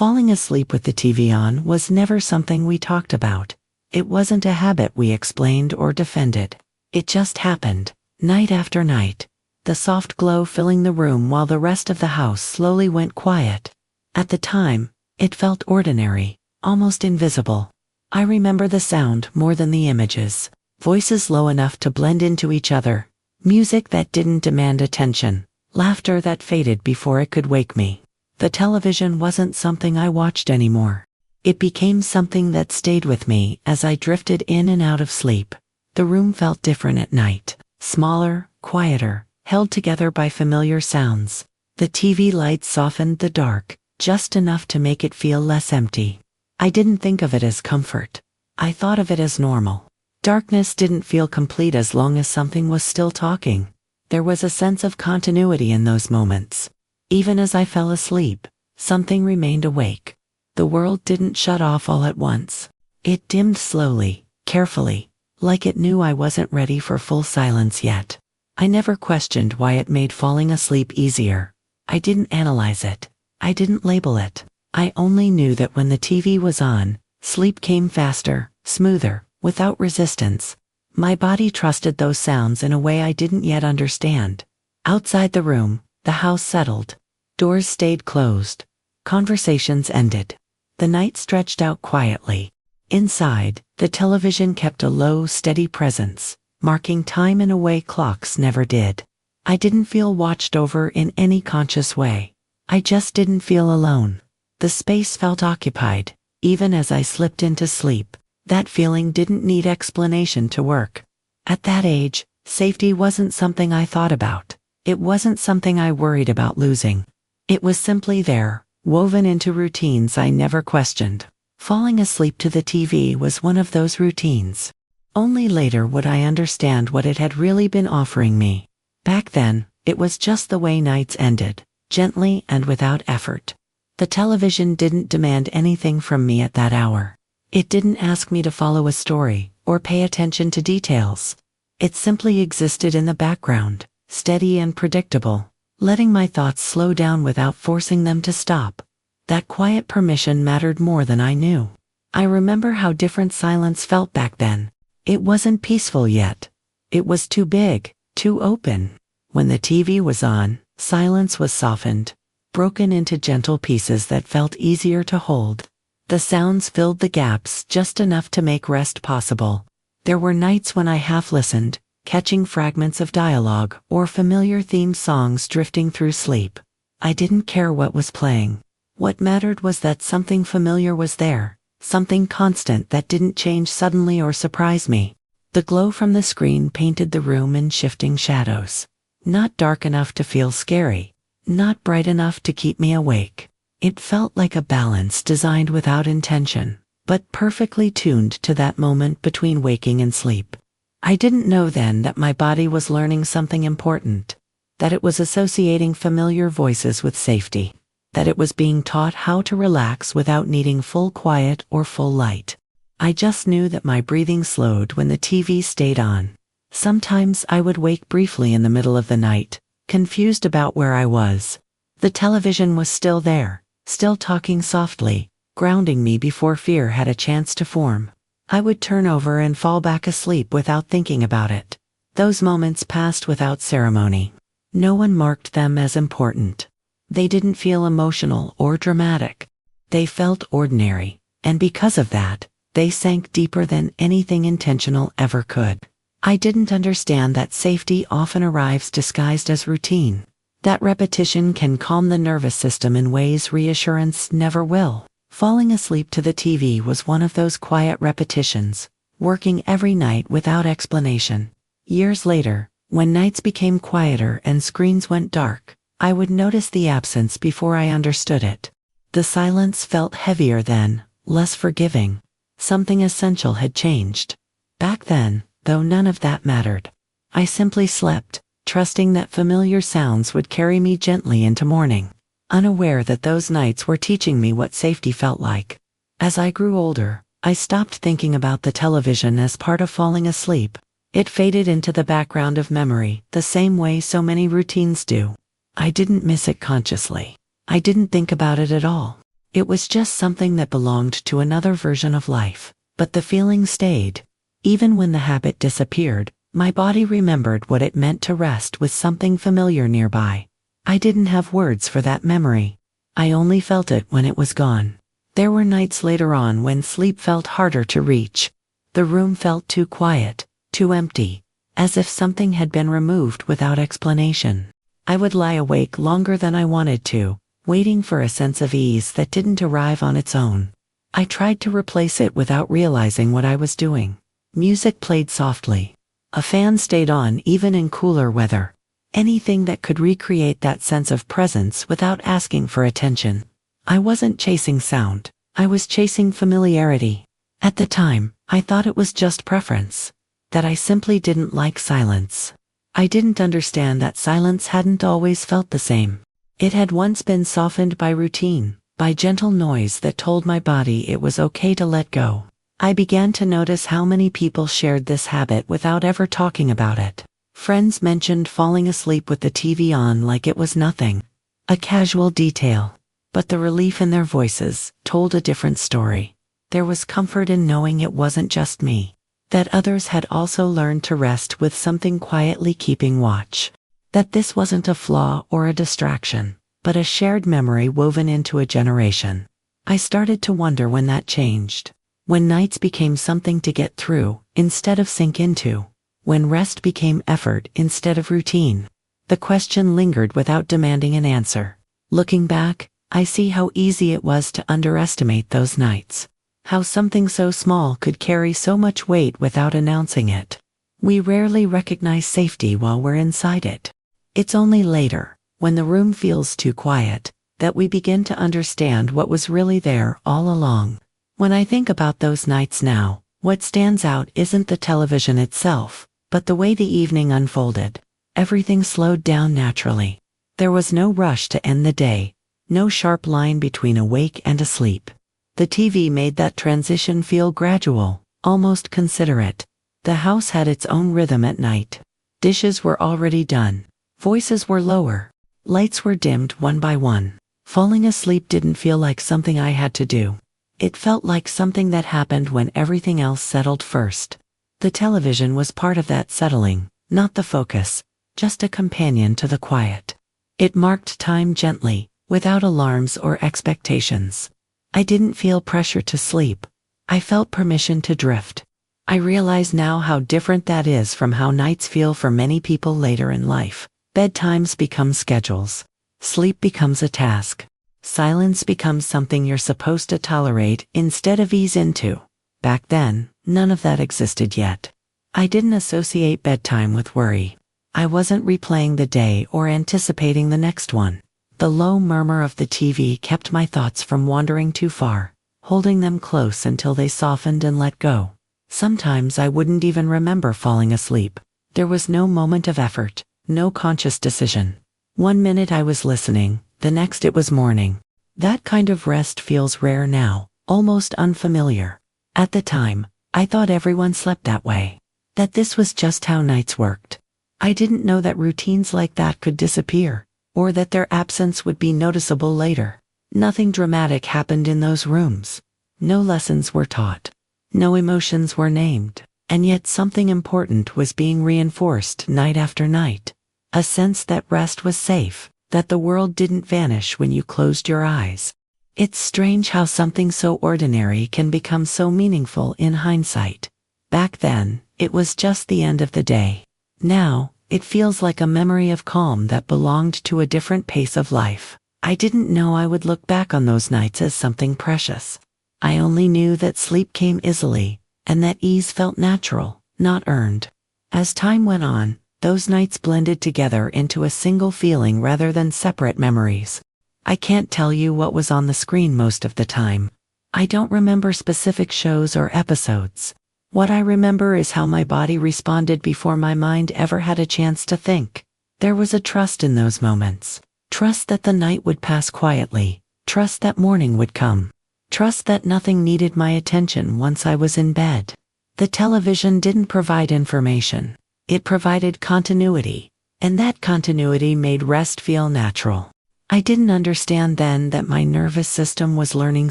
Falling asleep with the TV on was never something we talked about. It wasn't a habit we explained or defended. It just happened, night after night, the soft glow filling the room while the rest of the house slowly went quiet. At the time, it felt ordinary, almost invisible. I remember the sound more than the images. Voices low enough to blend into each other, music that didn't demand attention, laughter that faded before it could wake me. The television wasn't something I watched anymore. It became something that stayed with me as I drifted in and out of sleep. The room felt different at night, smaller, quieter, held together by familiar sounds. The TV lights softened the dark, just enough to make it feel less empty. I didn't think of it as comfort. I thought of it as normal. Darkness didn't feel complete as long as something was still talking. There was a sense of continuity in those moments. Even as I fell asleep, something remained awake. The world didn't shut off all at once. It dimmed slowly, carefully, like it knew I wasn't ready for full silence yet. I never questioned why it made falling asleep easier. I didn't analyze it. I didn't label it. I only knew that when the TV was on, sleep came faster, smoother, without resistance. My body trusted those sounds in a way I didn't yet understand. Outside the room, the house settled. Doors stayed closed. Conversations ended. The night stretched out quietly. Inside, the television kept a low, steady presence, marking time in a way clocks never did. I didn't feel watched over in any conscious way. I just didn't feel alone. The space felt occupied, even as I slipped into sleep. That feeling didn't need explanation to work. At that age, safety wasn't something I thought about. It wasn't something I worried about losing. It was simply there, woven into routines I never questioned. Falling asleep to the TV was one of those routines. Only later would I understand what it had really been offering me. Back then, it was just the way nights ended, gently and without effort. The television didn't demand anything from me at that hour. It didn't ask me to follow a story or pay attention to details. It simply existed in the background, steady and predictable, letting my thoughts slow down without forcing them to stop. That quiet permission mattered more than I knew. I remember how different silence felt back then. It wasn't peaceful yet. It was too big, too open. When the TV was on, silence was softened, broken into gentle pieces that felt easier to hold. The sounds filled the gaps just enough to make rest possible. There were nights when I half listened, catching fragments of dialogue or familiar theme songs drifting through sleep. I didn't care what was playing. What mattered was that something familiar was there, something constant that didn't change suddenly or surprise me. The glow from the screen painted the room in shifting shadows. Not dark enough to feel scary, not bright enough to keep me awake. It felt like a balance designed without intention, but perfectly tuned to that moment between waking and sleep. I didn't know then that my body was learning something important, that it was associating familiar voices with safety, that it was being taught how to relax without needing full quiet or full light. I just knew that my breathing slowed when the TV stayed on. Sometimes I would wake briefly in the middle of the night, confused about where I was. The television was still there, still talking softly, grounding me before fear had a chance to form. I would turn over and fall back asleep without thinking about it. Those moments passed without ceremony. No one marked them as important. They didn't feel emotional or dramatic. They felt ordinary, and because of that, they sank deeper than anything intentional ever could. I didn't understand that safety often arrives disguised as routine. That repetition can calm the nervous system in ways reassurance never will. Falling asleep to the TV was one of those quiet repetitions, working every night without explanation. Years later, when nights became quieter and screens went dark, I would notice the absence before I understood it. The silence felt heavier then, less forgiving. Something essential had changed. Back then, though none of that mattered. I simply slept, trusting that familiar sounds would carry me gently into morning, unaware that those nights were teaching me what safety felt like. As I grew older, I stopped thinking about the television as part of falling asleep. It faded into the background of memory, the same way so many routines do. I didn't miss it consciously. I didn't think about it at all. It was just something that belonged to another version of life. But the feeling stayed. Even when the habit disappeared, my body remembered what it meant to rest with something familiar nearby. I didn't have words for that memory. I only felt it when it was gone. There were nights later on when sleep felt harder to reach. The room felt too quiet, too empty, as if something had been removed without explanation. I would lie awake longer than I wanted to, waiting for a sense of ease that didn't arrive on its own. I tried to replace it without realizing what I was doing. Music played softly. A fan stayed on even in cooler weather. Anything that could recreate that sense of presence without asking for attention. I wasn't chasing sound. I was chasing familiarity. At the time, I thought it was just preference. That I simply didn't like silence. I didn't understand that silence hadn't always felt the same. It had once been softened by routine, by gentle noise that told my body it was okay to let go. I began to notice how many people shared this habit without ever talking about it. Friends mentioned falling asleep with the TV on like it was nothing. A casual detail. But the relief in their voices told a different story. There was comfort in knowing it wasn't just me. That others had also learned to rest with something quietly keeping watch. That this wasn't a flaw or a distraction, but a shared memory woven into a generation. I started to wonder when that changed. When nights became something to get through, instead of sink into. When rest became effort instead of routine. The question lingered without demanding an answer. Looking back, I see how easy it was to underestimate those nights. How something so small could carry so much weight without announcing it. We rarely recognize safety while we're inside it. It's only later, when the room feels too quiet, that we begin to understand what was really there all along. When I think about those nights now, what stands out isn't the television itself, but the way the evening unfolded. Everything slowed down naturally. There was no rush to end the day, no sharp line between awake and asleep. The TV made that transition feel gradual, almost considerate. The house had its own rhythm at night. Dishes were already done. Voices were lower. Lights were dimmed one by one. Falling asleep didn't feel like something I had to do. It felt like something that happened when everything else settled first. The television was part of that settling, not the focus, just a companion to the quiet. It marked time gently, without alarms or expectations. I didn't feel pressure to sleep. I felt permission to drift. I realize now how different that is from how nights feel for many people later in life. Bedtimes become schedules. Sleep becomes a task. Silence becomes something you're supposed to tolerate instead of ease into. Back then, none of that existed yet. I didn't associate bedtime with worry. I wasn't replaying the day or anticipating the next one. The low murmur of the TV kept my thoughts from wandering too far, holding them close until they softened and let go. Sometimes I wouldn't even remember falling asleep. There was no moment of effort, no conscious decision. One minute I was listening, the next it was morning. That kind of rest feels rare now, almost unfamiliar. At the time, I thought everyone slept that way. That this was just how nights worked. I didn't know that routines like that could disappear, or that their absence would be noticeable later. Nothing dramatic happened in those rooms. No lessons were taught. No emotions were named. And yet something important was being reinforced night after night. A sense that rest was safe, that the world didn't vanish when you closed your eyes. It's strange how something so ordinary can become so meaningful in hindsight. Back then, it was just the end of the day. Now, it feels like a memory of calm that belonged to a different pace of life. I didn't know I would look back on those nights as something precious. I only knew that sleep came easily, and that ease felt natural, not earned. As time went on, those nights blended together into a single feeling rather than separate memories. I can't tell you what was on the screen most of the time. I don't remember specific shows or episodes. What I remember is how my body responded before my mind ever had a chance to think. There was a trust in those moments. Trust that the night would pass quietly. Trust that morning would come. Trust that nothing needed my attention once I was in bed. The television didn't provide information. It provided continuity, and that continuity made rest feel natural. I didn't understand then that my nervous system was learning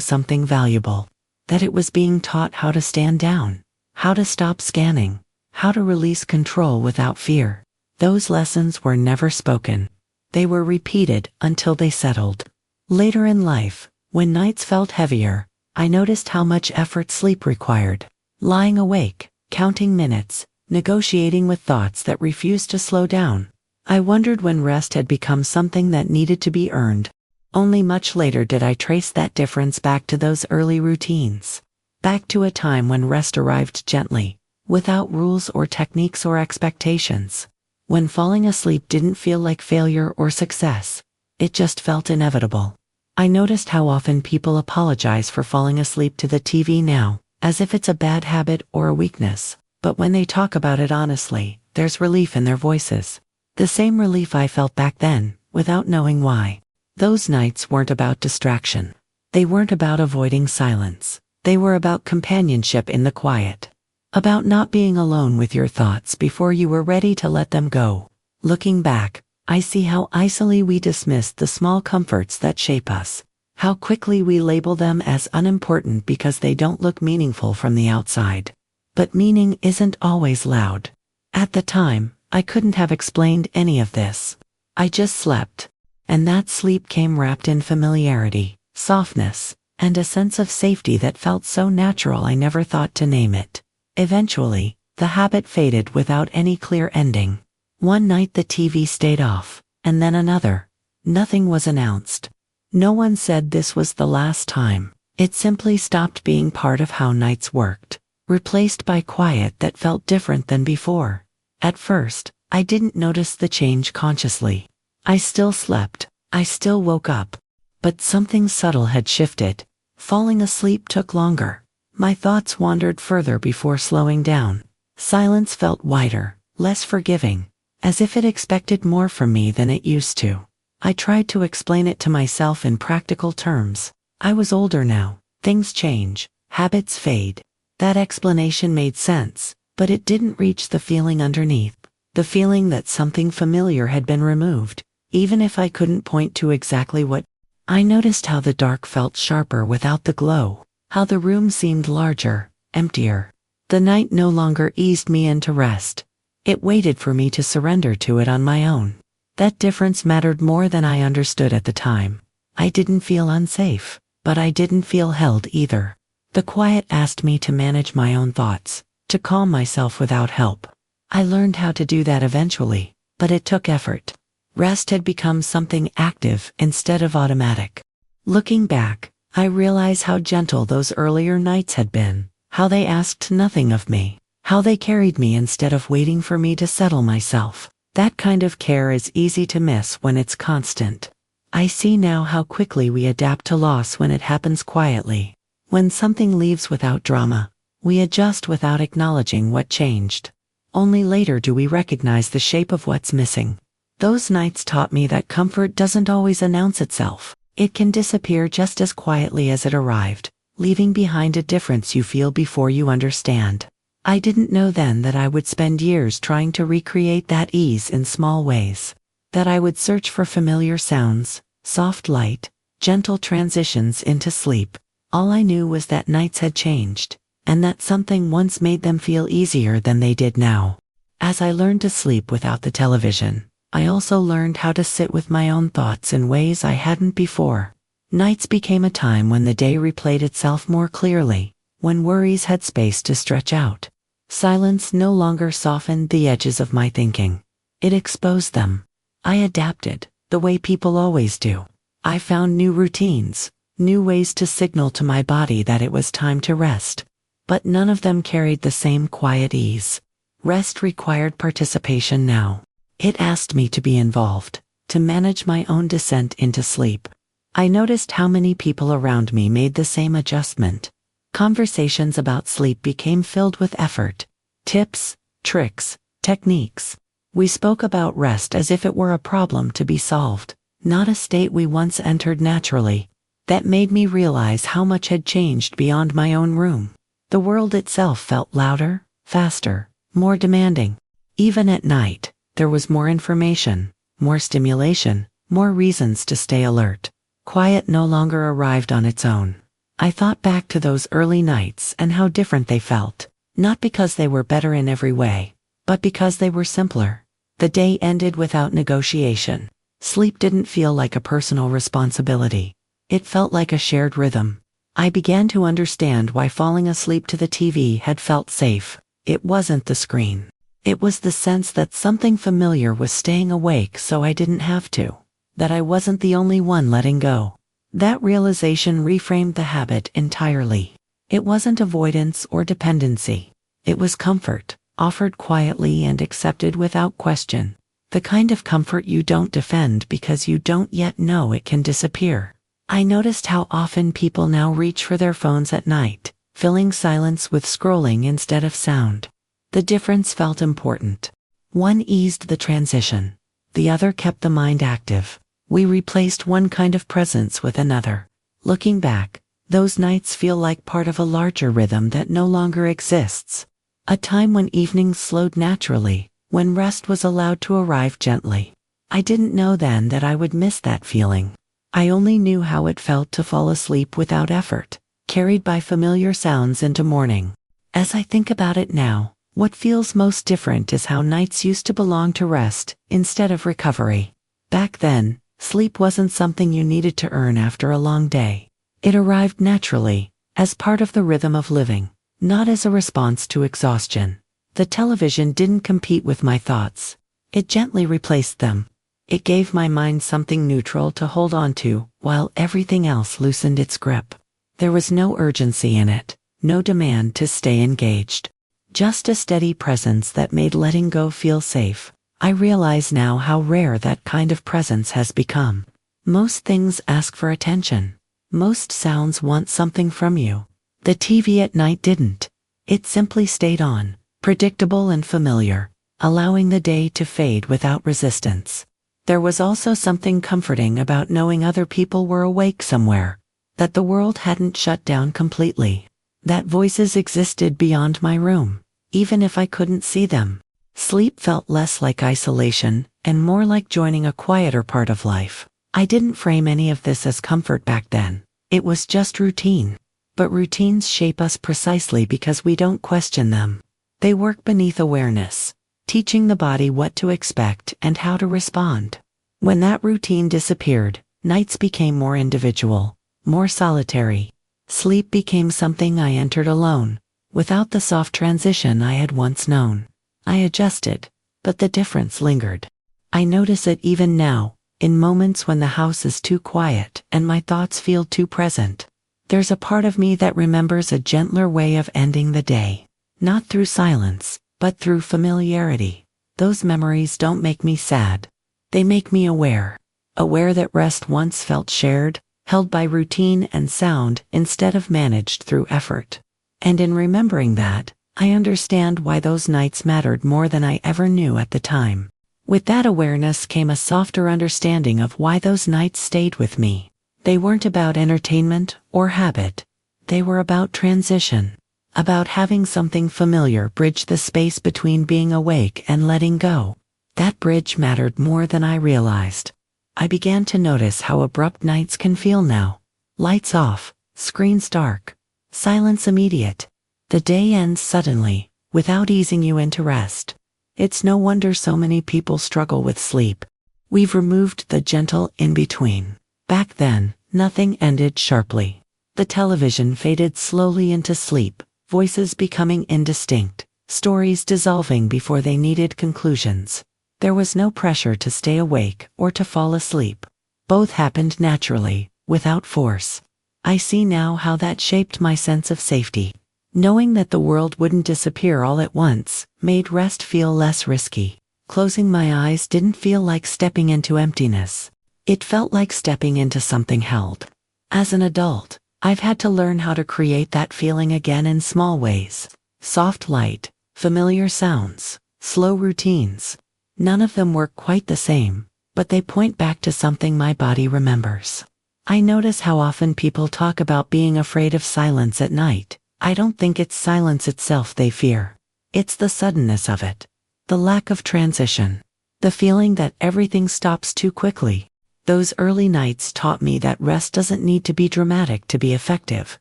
something valuable, that it was being taught how to stand down, how to stop scanning, how to release control without fear. Those lessons were never spoken. They were repeated until they settled. Later in life, when nights felt heavier, I noticed how much effort sleep required. Lying awake, counting minutes, negotiating with thoughts that refused to slow down. I wondered when rest had become something that needed to be earned. Only much later did I trace that difference back to those early routines. Back to a time when rest arrived gently, without rules or techniques or expectations. When falling asleep didn't feel like failure or success, it just felt inevitable. I noticed how often people apologize for falling asleep to the TV now, as if it's a bad habit or a weakness. But when they talk about it honestly, there's relief in their voices. The same relief I felt back then, without knowing why. Those nights weren't about distraction. They weren't about avoiding silence. They were about companionship in the quiet. About not being alone with your thoughts before you were ready to let them go. Looking back, I see how easily we dismiss the small comforts that shape us. How quickly we label them as unimportant because they don't look meaningful from the outside. But meaning isn't always loud. At the time, I couldn't have explained any of this. I just slept. And that sleep came wrapped in familiarity, softness, and a sense of safety that felt so natural I never thought to name it. Eventually, the habit faded without any clear ending. One night the TV stayed off, and then another. Nothing was announced. No one said this was the last time. It simply stopped being part of how nights worked, replaced by quiet that felt different than before. At first, I didn't notice the change consciously. I still slept, I still woke up. But something subtle had shifted. Falling asleep took longer. My thoughts wandered further before slowing down. Silence felt wider, less forgiving, as if it expected more from me than it used to. I tried to explain it to myself in practical terms. I was older now. Things change. Habits fade. That explanation made sense, but it didn't reach the feeling underneath. The feeling that something familiar had been removed, even if I couldn't point to exactly what. I noticed how the dark felt sharper without the glow, how the room seemed larger, emptier. The night no longer eased me into rest. It waited for me to surrender to it on my own. That difference mattered more than I understood at the time. I didn't feel unsafe, but I didn't feel held either. The quiet asked me to manage my own thoughts, to calm myself without help. I learned how to do that eventually, but it took effort. Rest had become something active instead of automatic. Looking back, I realize how gentle those earlier nights had been, how they asked nothing of me, how they carried me instead of waiting for me to settle myself. That kind of care is easy to miss when it's constant. I see now how quickly we adapt to loss when it happens quietly. When something leaves without drama, we adjust without acknowledging what changed. Only later do we recognize the shape of what's missing. Those nights taught me that comfort doesn't always announce itself. It can disappear just as quietly as it arrived, leaving behind a difference you feel before you understand. I didn't know then that I would spend years trying to recreate that ease in small ways. That I would search for familiar sounds, soft light, gentle transitions into sleep. All I knew was that nights had changed, and that something once made them feel easier than they did now. As I learned to sleep without the television, I also learned how to sit with my own thoughts in ways I hadn't before. Nights became a time when the day replayed itself more clearly, when worries had space to stretch out. Silence no longer softened the edges of my thinking. It exposed them. I adapted, the way people always do. I found new routines, new ways to signal to my body that it was time to rest. But none of them carried the same quiet ease. Rest required participation now. It asked me to be involved, to manage my own descent into sleep. I noticed how many people around me made the same adjustment. Conversations about sleep became filled with effort, tips, tricks, techniques. We spoke about rest as if it were a problem to be solved, not a state we once entered naturally. That made me realize how much had changed beyond my own room. The world itself felt louder, faster, more demanding. Even at night, there was more information, more stimulation, more reasons to stay alert. Quiet no longer arrived on its own. I thought back to those early nights and how different they felt, not because they were better in every way, but because they were simpler. The day ended without negotiation. Sleep didn't feel like a personal responsibility. It felt like a shared rhythm. I began to understand why falling asleep to the TV had felt safe. It wasn't the screen. It was the sense that something familiar was staying awake so I didn't have to. That I wasn't the only one letting go. That realization reframed the habit entirely. It wasn't avoidance or dependency. It was comfort, offered quietly and accepted without question. The kind of comfort you don't defend because you don't yet know it can disappear. I noticed how often people now reach for their phones at night, filling silence with scrolling instead of sound. The difference felt important. One eased the transition. The other kept the mind active. We replaced one kind of presence with another. Looking back, those nights feel like part of a larger rhythm that no longer exists. A time when evenings slowed naturally, when rest was allowed to arrive gently. I didn't know then that I would miss that feeling. I only knew how it felt to fall asleep without effort, carried by familiar sounds into morning. As I think about it now, what feels most different is how nights used to belong to rest instead of recovery. Back then, sleep wasn't something you needed to earn after a long day. It arrived naturally, as part of the rhythm of living, not as a response to exhaustion. The television didn't compete with my thoughts. It gently replaced them. It gave my mind something neutral to hold on to, while everything else loosened its grip. There was no urgency in it, no demand to stay engaged. Just a steady presence that made letting go feel safe. I realize now how rare that kind of presence has become. Most things ask for attention. Most sounds want something from you. The TV at night didn't. It simply stayed on, predictable and familiar, allowing the day to fade without resistance. There was also something comforting about knowing other people were awake somewhere, that the world hadn't shut down completely, that voices existed beyond my room, even if I couldn't see them. Sleep felt less like isolation and more like joining a quieter part of life. I didn't frame any of this as comfort back then. It was just routine. But routines shape us precisely because we don't question them. They work beneath awareness, teaching the body what to expect and how to respond. When that routine disappeared, nights became more individual, more solitary. Sleep became something I entered alone, without the soft transition I had once known. I adjusted, but the difference lingered. I notice it even now, in moments when the house is too quiet and my thoughts feel too present. There's a part of me that remembers a gentler way of ending the day. Not through silence, but through familiarity. Those memories don't make me sad. They make me aware. Aware that rest once felt shared, held by routine and sound instead of managed through effort. And in remembering that, I understand why those nights mattered more than I ever knew at the time. With that awareness came a softer understanding of why those nights stayed with me. They weren't about entertainment or habit. They were about transition. About having something familiar bridge the space between being awake and letting go. That bridge mattered more than I realized. I began to notice how abrupt nights can feel now. Lights off, screens dark, silence immediate. The day ends suddenly, without easing you into rest. It's no wonder so many people struggle with sleep. We've removed the gentle in-between. Back then, nothing ended sharply. The television faded slowly into sleep, voices becoming indistinct, stories dissolving before they needed conclusions. There was no pressure to stay awake or to fall asleep. Both happened naturally, without force. I see now how that shaped my sense of safety. Knowing that the world wouldn't disappear all at once made rest feel less risky. Closing my eyes didn't feel like stepping into emptiness. It felt like stepping into something held. As an adult, I've had to learn how to create that feeling again in small ways. Soft light, familiar sounds, slow routines. None of them work quite the same, but they point back to something my body remembers. I notice how often people talk about being afraid of silence at night. I don't think it's silence itself they fear. It's the suddenness of it. The lack of transition. The feeling that everything stops too quickly. Those early nights taught me that rest doesn't need to be dramatic to be effective.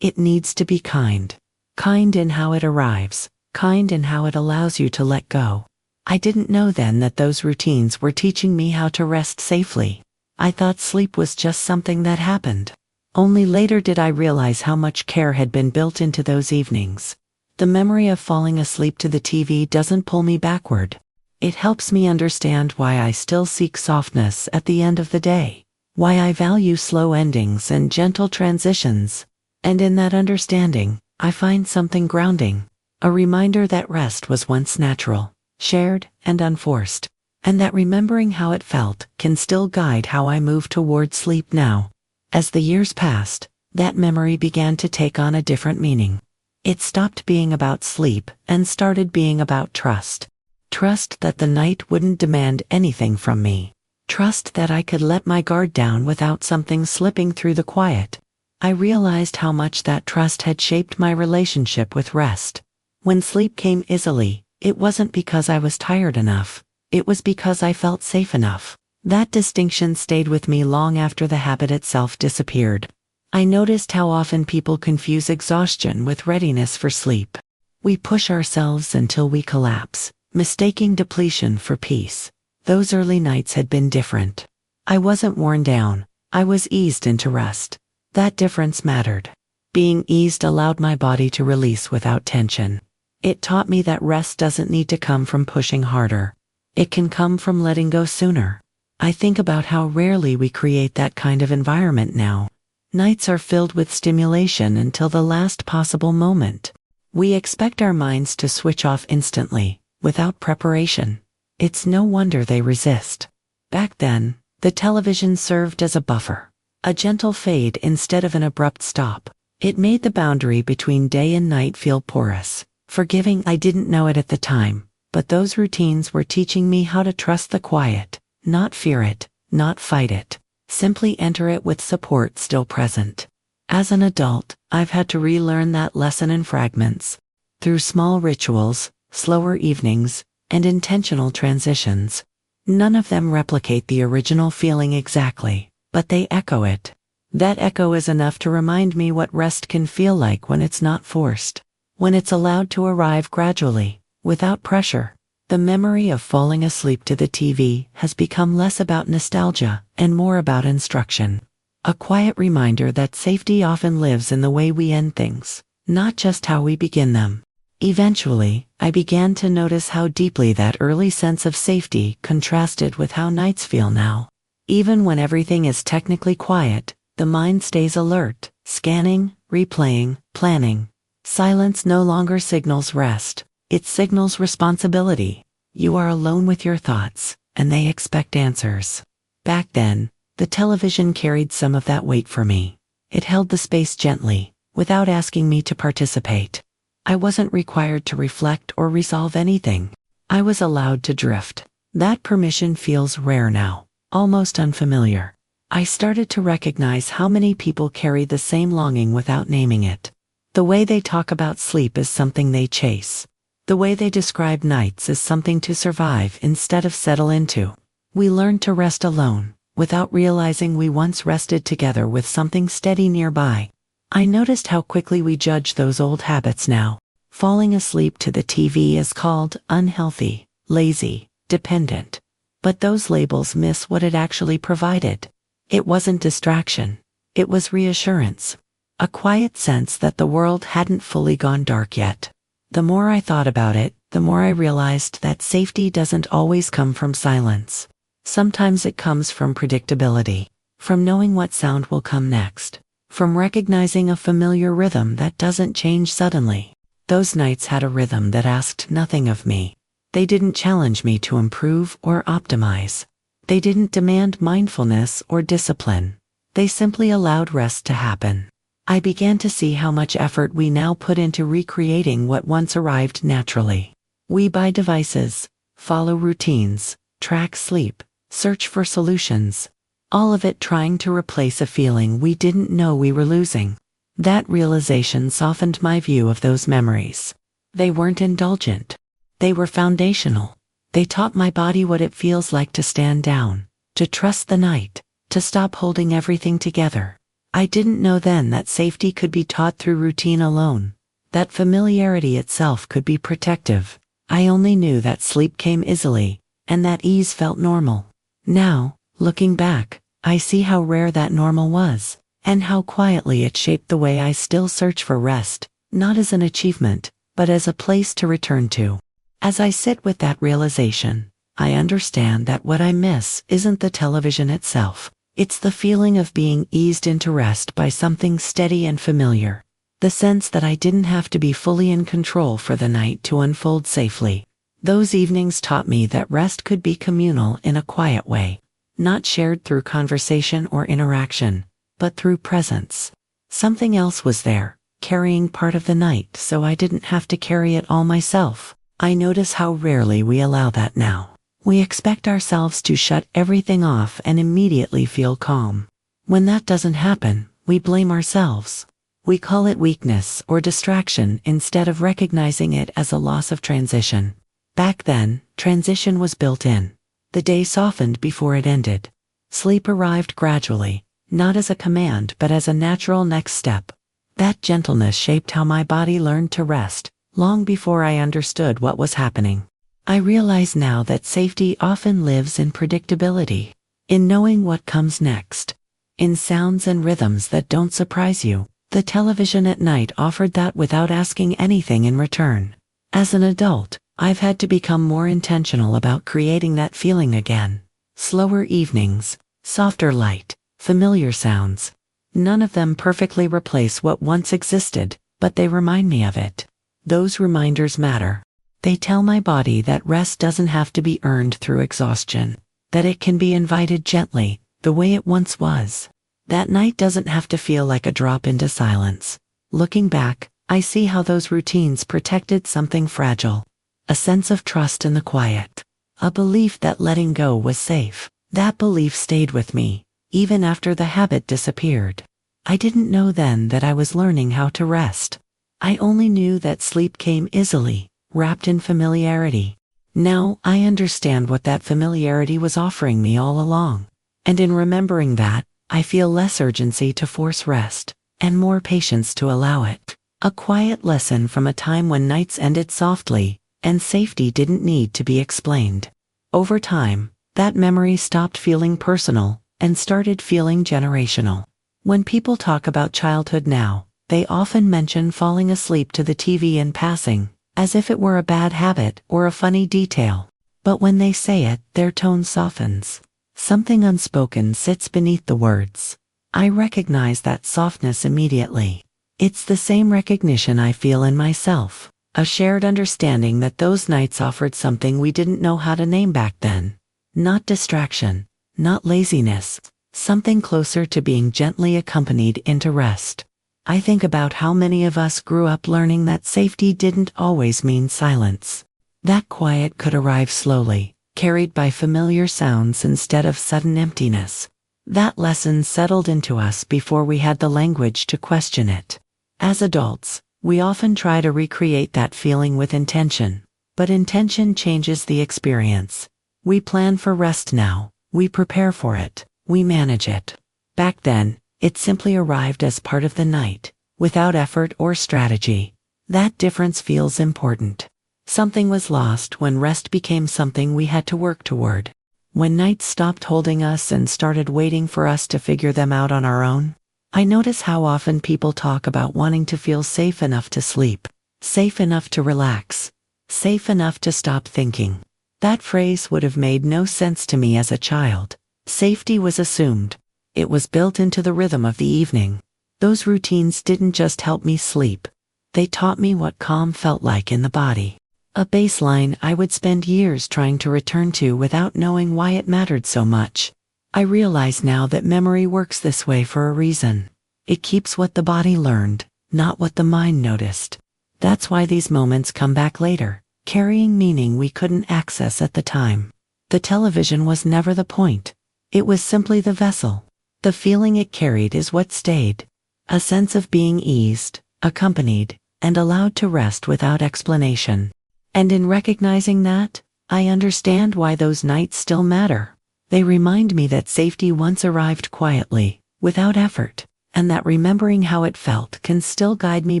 It needs to be kind. Kind in how it arrives, kind in how it allows you to let go. I didn't know then that those routines were teaching me how to rest safely. I thought sleep was just something that happened. Only later did I realize how much care had been built into those evenings. The memory of falling asleep to the TV doesn't pull me backward. It helps me understand why I still seek softness at the end of the day, why I value slow endings and gentle transitions. And in that understanding, I find something grounding, a reminder that rest was once natural, shared, and unforced, and that remembering how it felt can still guide how I move toward sleep now. As the years passed, that memory began to take on a different meaning. It stopped being about sleep and started being about trust. Trust that the night wouldn't demand anything from me. Trust that I could let my guard down without something slipping through the quiet. I realized how much that trust had shaped my relationship with rest. When sleep came easily, it wasn't because I was tired enough. It was because I felt safe enough. That distinction stayed with me long after the habit itself disappeared. I noticed how often people confuse exhaustion with readiness for sleep. We push ourselves until we collapse, mistaking depletion for peace. Those early nights had been different. I wasn't worn down. I was eased into rest. That difference mattered. Being eased allowed my body to release without tension. It taught me that rest doesn't need to come from pushing harder. It can come from letting go sooner. I think about how rarely we create that kind of environment now. Nights are filled with stimulation until the last possible moment. We expect our minds to switch off instantly, without preparation. It's no wonder they resist. Back then, the television served as a buffer, a gentle fade instead of an abrupt stop. It made the boundary between day and night feel porous, forgiving. I didn't know it at the time, but those routines were teaching me how to trust the quiet, not fear it, not fight it, simply enter it with support still present. As an adult, I've had to relearn that lesson in fragments. Through small rituals, slower evenings, and intentional transitions. None of them replicate the original feeling exactly, but they echo it. That echo is enough to remind me what rest can feel like when it's not forced, when it's allowed to arrive gradually, without pressure. The memory of falling asleep to the TV has become less about nostalgia and more about instruction. A quiet reminder that safety often lives in the way we end things, not just how we begin them. Eventually, I began to notice how deeply that early sense of safety contrasted with how nights feel now. Even when everything is technically quiet, the mind stays alert, scanning, replaying, planning. Silence no longer signals rest, it signals responsibility. You are alone with your thoughts, and they expect answers. Back then, the television carried some of that weight for me. It held the space gently, without asking me to participate. I wasn't required to reflect or resolve anything. I was allowed to drift. That permission feels rare now, almost unfamiliar. I started to recognize how many people carry the same longing without naming it. The way they talk about sleep is something they chase. The way they describe nights is something to survive instead of settle into. We learn to rest alone, without realizing we once rested together with something steady nearby. I noticed how quickly we judge those old habits now. Falling asleep to the TV is called unhealthy, lazy, dependent. But those labels miss what it actually provided. It wasn't distraction. It was reassurance. A quiet sense that the world hadn't fully gone dark yet. The more I thought about it, the more I realized that safety doesn't always come from silence. Sometimes it comes from predictability, from knowing what sound will come next, from recognizing a familiar rhythm that doesn't change suddenly. Those nights had a rhythm that asked nothing of me. They didn't challenge me to improve or optimize. They didn't demand mindfulness or discipline. They simply allowed rest to happen. I began to see how much effort we now put into recreating what once arrived naturally. We buy devices, follow routines, track sleep, search for solutions. All of it trying to replace a feeling we didn't know we were losing. That realization softened my view of those memories. They weren't indulgent. They were foundational. They taught my body what it feels like to stand down, to trust the night, to stop holding everything together. I didn't know then that safety could be taught through routine alone, that familiarity itself could be protective. I only knew that sleep came easily, and that ease felt normal. Now, looking back, I see how rare that normal was, and how quietly it shaped the way I still search for rest, not as an achievement, but as a place to return to. As I sit with that realization, I understand that what I miss isn't the television itself. It's the feeling of being eased into rest by something steady and familiar. The sense that I didn't have to be fully in control for the night to unfold safely. Those evenings taught me that rest could be communal in a quiet way, not shared through conversation or interaction, but through presence. Something else was there, carrying part of the night so I didn't have to carry it all myself. I notice how rarely we allow that now. We expect ourselves to shut everything off and immediately feel calm. When that doesn't happen, we blame ourselves. We call it weakness or distraction instead of recognizing it as a loss of transition. Back then, transition was built in. The day softened before it ended. Sleep arrived gradually, not as a command but as a natural next step. That gentleness shaped how my body learned to rest, long before I understood what was happening. I realize now that safety often lives in predictability, in knowing what comes next, in sounds and rhythms that don't surprise you. The television at night offered that without asking anything in return. As an adult, I've had to become more intentional about creating that feeling again. Slower evenings, softer light, familiar sounds. None of them perfectly replace what once existed, but they remind me of it. Those reminders matter. They tell my body that rest doesn't have to be earned through exhaustion, that it can be invited gently, the way it once was. That night doesn't have to feel like a drop into silence. Looking back, I see how those routines protected something fragile. A sense of trust in the quiet. A belief that letting go was safe. That belief stayed with me, even after the habit disappeared. I didn't know then that I was learning how to rest. I only knew that sleep came easily, wrapped in familiarity. Now I understand what that familiarity was offering me all along. And in remembering that, I feel less urgency to force rest, and more patience to allow it. A quiet lesson from a time when nights ended softly, and safety didn't need to be explained. Over time, that memory stopped feeling personal, and started feeling generational. When people talk about childhood now, they often mention falling asleep to the TV in passing, as if it were a bad habit or a funny detail. But when they say it, their tone softens. Something unspoken sits beneath the words. I recognize that softness immediately. It's the same recognition I feel in myself, a shared understanding that those nights offered something we didn't know how to name back then. Not distraction, not laziness, something closer to being gently accompanied into rest. I think about how many of us grew up learning that safety didn't always mean silence. That quiet could arrive slowly, carried by familiar sounds instead of sudden emptiness. That lesson settled into us before we had the language to question it. As adults, we often try to recreate that feeling with intention, but intention changes the experience. We plan for rest now, we prepare for it, we manage it. Back then, it simply arrived as part of the night, without effort or strategy. That difference feels important. Something was lost when rest became something we had to work toward. When nights stopped holding us and started waiting for us to figure them out on our own. I notice how often people talk about wanting to feel safe enough to sleep, safe enough to relax, safe enough to stop thinking. That phrase would have made no sense to me as a child. Safety was assumed. It was built into the rhythm of the evening. Those routines didn't just help me sleep. They taught me what calm felt like in the body. A baseline I would spend years trying to return to without knowing why it mattered so much. I realize now that memory works this way for a reason. It keeps what the body learned, not what the mind noticed. That's why these moments come back later, carrying meaning we couldn't access at the time. The television was never the point. It was simply the vessel. The feeling it carried is what stayed. A sense of being eased, accompanied, and allowed to rest without explanation. And in recognizing that, I understand why those nights still matter. They remind me that safety once arrived quietly, without effort, and that remembering how it felt can still guide me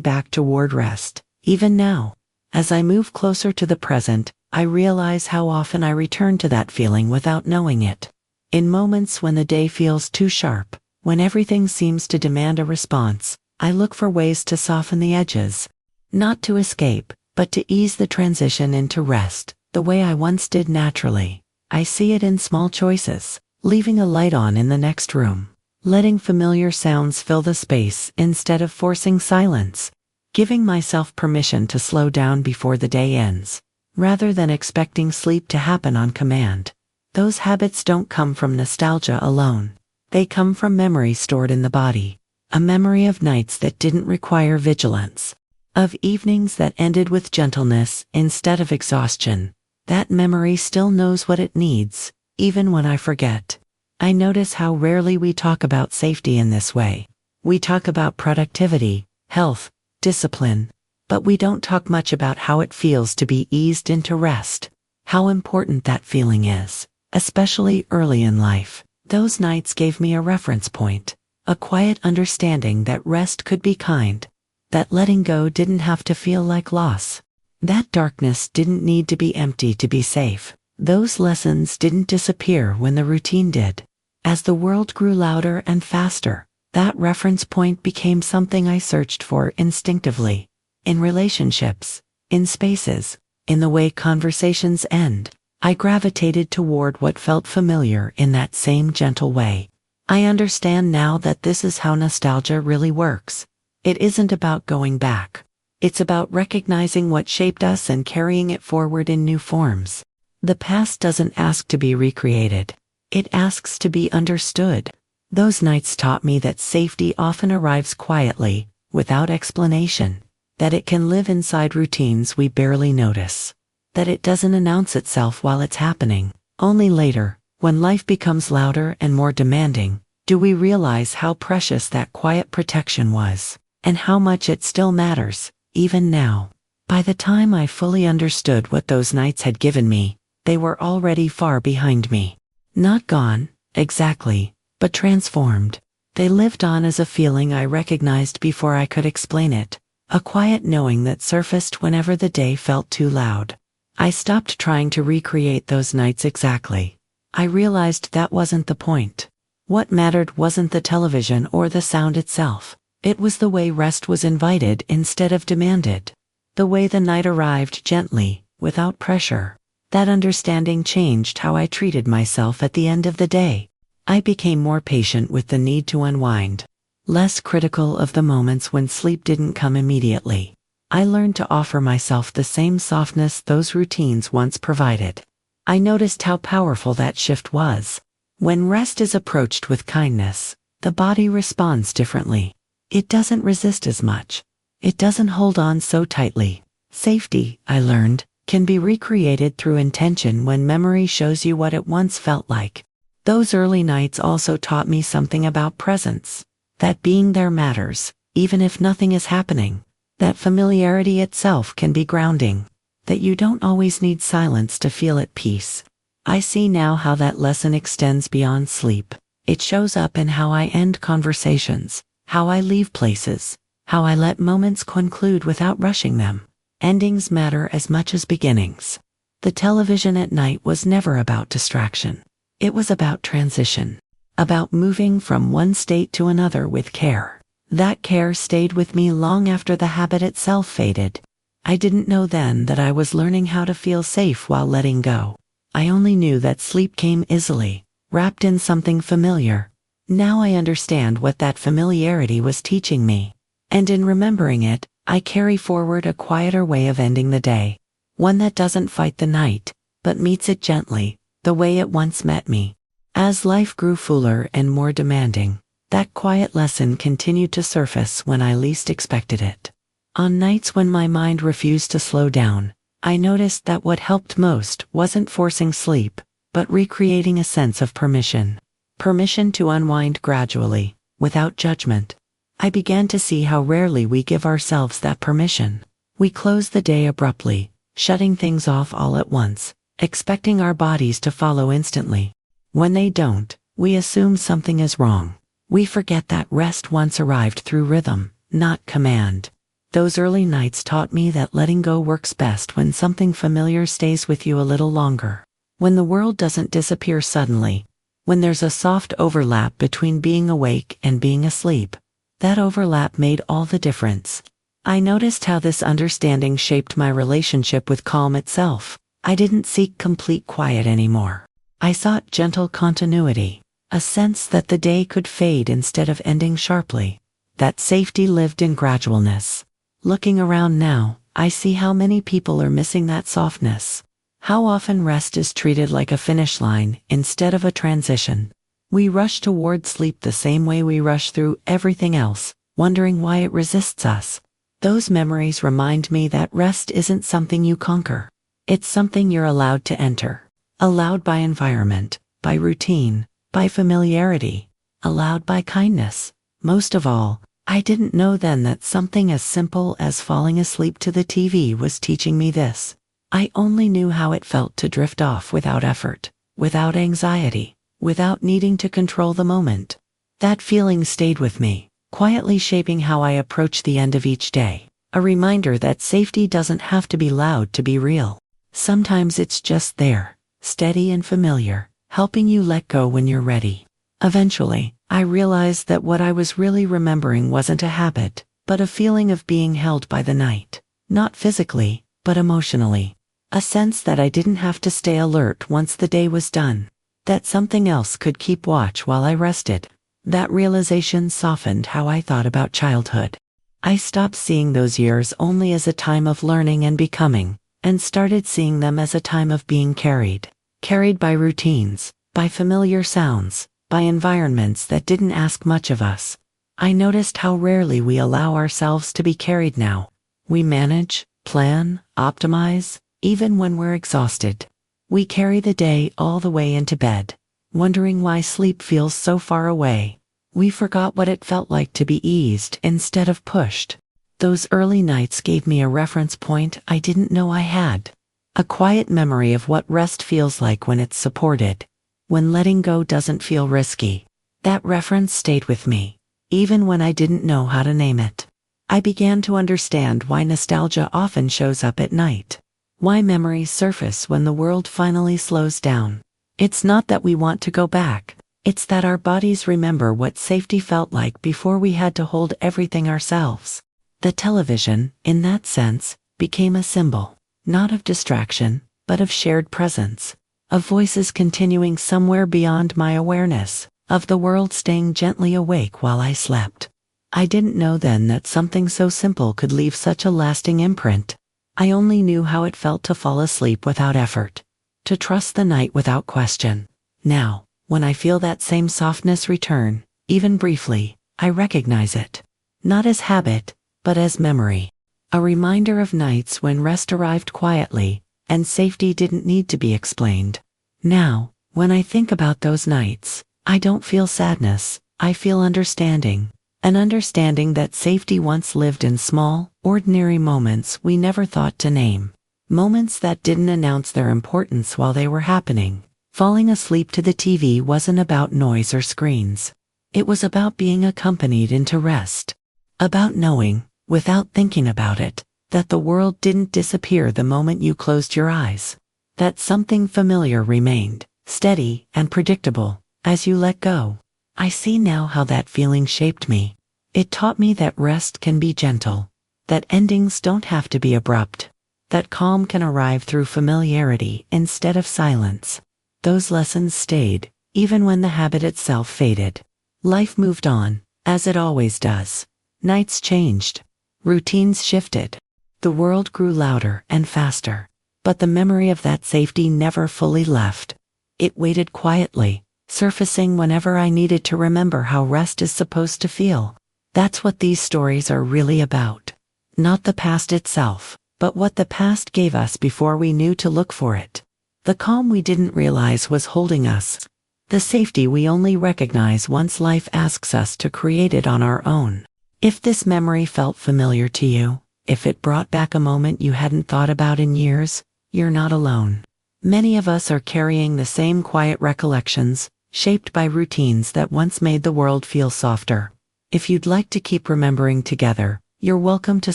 back toward rest. Even now, as I move closer to the present, I realize how often I return to that feeling without knowing it. In moments when the day feels too sharp, when everything seems to demand a response, I look for ways to soften the edges. Not to escape, but to ease the transition into rest, the way I once did naturally. I see it in small choices, leaving a light on in the next room, letting familiar sounds fill the space instead of forcing silence, giving myself permission to slow down before the day ends, rather than expecting sleep to happen on command. Those habits don't come from nostalgia alone. They come from memory stored in the body, a memory of nights that didn't require vigilance, of evenings that ended with gentleness instead of exhaustion. That memory still knows what it needs, even when I forget. I notice how rarely we talk about safety in this way. We talk about productivity, health, discipline, but we don't talk much about how it feels to be eased into rest, how important that feeling is, especially early in life. Those nights gave me a reference point, a quiet understanding that rest could be kind, that letting go didn't have to feel like loss. That darkness didn't need to be empty to be safe. Those lessons didn't disappear when the routine did. As the world grew louder and faster, that reference point became something I searched for instinctively. In relationships, in spaces, in the way conversations end, I gravitated toward what felt familiar in that same gentle way. I understand now that this is how nostalgia really works. It isn't about going back. It's about recognizing what shaped us and carrying it forward in new forms. The past doesn't ask to be recreated. It asks to be understood. Those nights taught me that safety often arrives quietly, without explanation, that it can live inside routines we barely notice, that it doesn't announce itself while it's happening. Only later, when life becomes louder and more demanding, do we realize how precious that quiet protection was, and how much it still matters, even now. By the time I fully understood what those nights had given me, they were already far behind me. Not gone, exactly, but transformed. They lived on as a feeling I recognized before I could explain it, a quiet knowing that surfaced whenever the day felt too loud. I stopped trying to recreate those nights exactly. I realized that wasn't the point. What mattered wasn't the television or the sound itself. It was the way rest was invited instead of demanded. The way the night arrived gently, without pressure. That understanding changed how I treated myself at the end of the day. I became more patient with the need to unwind, less critical of the moments when sleep didn't come immediately. I learned to offer myself the same softness those routines once provided. I noticed how powerful that shift was. When rest is approached with kindness, the body responds differently. It doesn't resist as much. It doesn't hold on so tightly. Safety, I learned, can be recreated through intention when memory shows you what it once felt like. Those early nights also taught me something about presence. That being there matters, even if nothing is happening. That familiarity itself can be grounding. That you don't always need silence to feel at peace. I see now how that lesson extends beyond sleep. It shows up in how I end conversations, how I leave places, how I let moments conclude without rushing them. Endings matter as much as beginnings. The television at night was never about distraction. It was about transition, about moving from one state to another with care. That care stayed with me long after the habit itself faded. I didn't know then that I was learning how to feel safe while letting go. I only knew that sleep came easily, wrapped in something familiar. Now I understand what that familiarity was teaching me. And in remembering it, I carry forward a quieter way of ending the day. One that doesn't fight the night, but meets it gently, the way it once met me. As life grew fuller and more demanding, that quiet lesson continued to surface when I least expected it. On nights when my mind refused to slow down, I noticed that what helped most wasn't forcing sleep, but recreating a sense of permission. Permission to unwind gradually, without judgment. I began to see how rarely we give ourselves that permission. We close the day abruptly, shutting things off all at once, expecting our bodies to follow instantly. When they don't, we assume something is wrong. We forget that rest once arrived through rhythm, not command. Those early nights taught me that letting go works best when something familiar stays with you a little longer. When the world doesn't disappear suddenly. When there's a soft overlap between being awake and being asleep. That overlap made all the difference. I noticed how this understanding shaped my relationship with calm itself. I didn't seek complete quiet anymore. I sought gentle continuity, a sense that the day could fade instead of ending sharply. That safety lived in gradualness. Looking around now, I see how many people are missing that softness. How often rest is treated like a finish line instead of a transition. We rush toward sleep the same way we rush through everything else, wondering why it resists us. Those memories remind me that rest isn't something you conquer. It's something you're allowed to enter. Allowed by environment, by routine, by familiarity. Allowed by kindness. Most of all, I didn't know then that something as simple as falling asleep to the TV was teaching me this. I only knew how it felt to drift off without effort, without anxiety, without needing to control the moment. That feeling stayed with me, quietly shaping how I approach the end of each day. A reminder that safety doesn't have to be loud to be real. Sometimes it's just there, steady and familiar, helping you let go when you're ready. Eventually, I realized that what I was really remembering wasn't a habit, but a feeling of being held by the night. Not physically, but emotionally. A sense that I didn't have to stay alert once the day was done. That something else could keep watch while I rested. That realization softened how I thought about childhood. I stopped seeing those years only as a time of learning and becoming, and started seeing them as a time of being carried. Carried by routines, by familiar sounds, by environments that didn't ask much of us. I noticed how rarely we allow ourselves to be carried now. We manage, plan, optimize, even when we're exhausted. We carry the day all the way into bed, wondering why sleep feels so far away. We forgot what it felt like to be eased instead of pushed. Those early nights gave me a reference point I didn't know I had. A quiet memory of what rest feels like when it's supported. When letting go doesn't feel risky. That reference stayed with me, even when I didn't know how to name it. I began to understand why nostalgia often shows up at night. Why memories surface when the world finally slows down. It's not that we want to go back. It's that our bodies remember what safety felt like before we had to hold everything ourselves. The television, in that sense, became a symbol, not of distraction, but of shared presence. Of voices continuing somewhere beyond my awareness, of the world staying gently awake while I slept. I didn't know then that something so simple could leave such a lasting imprint. I only knew how it felt to fall asleep without effort, to trust the night without question. Now, when I feel that same softness return, even briefly, I recognize it. Not as habit, but as memory. A reminder of nights when rest arrived quietly, and safety didn't need to be explained. Now, when I think about those nights, I don't feel sadness, I feel understanding. An understanding that safety once lived in small, ordinary moments we never thought to name. Moments that didn't announce their importance while they were happening. Falling asleep to the TV wasn't about noise or screens. It was about being accompanied into rest. About knowing, without thinking about it, that the world didn't disappear the moment you closed your eyes. That something familiar remained, steady and predictable, as you let go. I see now how that feeling shaped me. It taught me that rest can be gentle, that endings don't have to be abrupt, that calm can arrive through familiarity instead of silence. Those lessons stayed, even when the habit itself faded. Life moved on, as it always does. Nights changed. Routines shifted. The world grew louder and faster. But the memory of that safety never fully left. It waited quietly, surfacing whenever I needed to remember how rest is supposed to feel. That's what these stories are really about. Not the past itself, but what the past gave us before we knew to look for it. The calm we didn't realize was holding us. The safety we only recognize once life asks us to create it on our own. If this memory felt familiar to you, if it brought back a moment you hadn't thought about in years, you're not alone. Many of us are carrying the same quiet recollections, shaped by routines that once made the world feel softer. If you'd like to keep remembering together, you're welcome to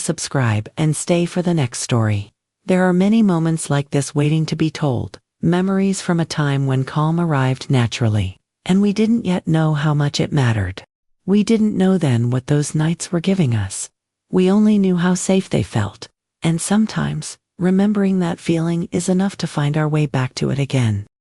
subscribe and stay for the next story. There are many moments like this waiting to be told, memories from a time when calm arrived naturally, and we didn't yet know how much it mattered. We didn't know then what those nights were giving us. We only knew how safe they felt, and sometimes, remembering that feeling is enough to find our way back to it again.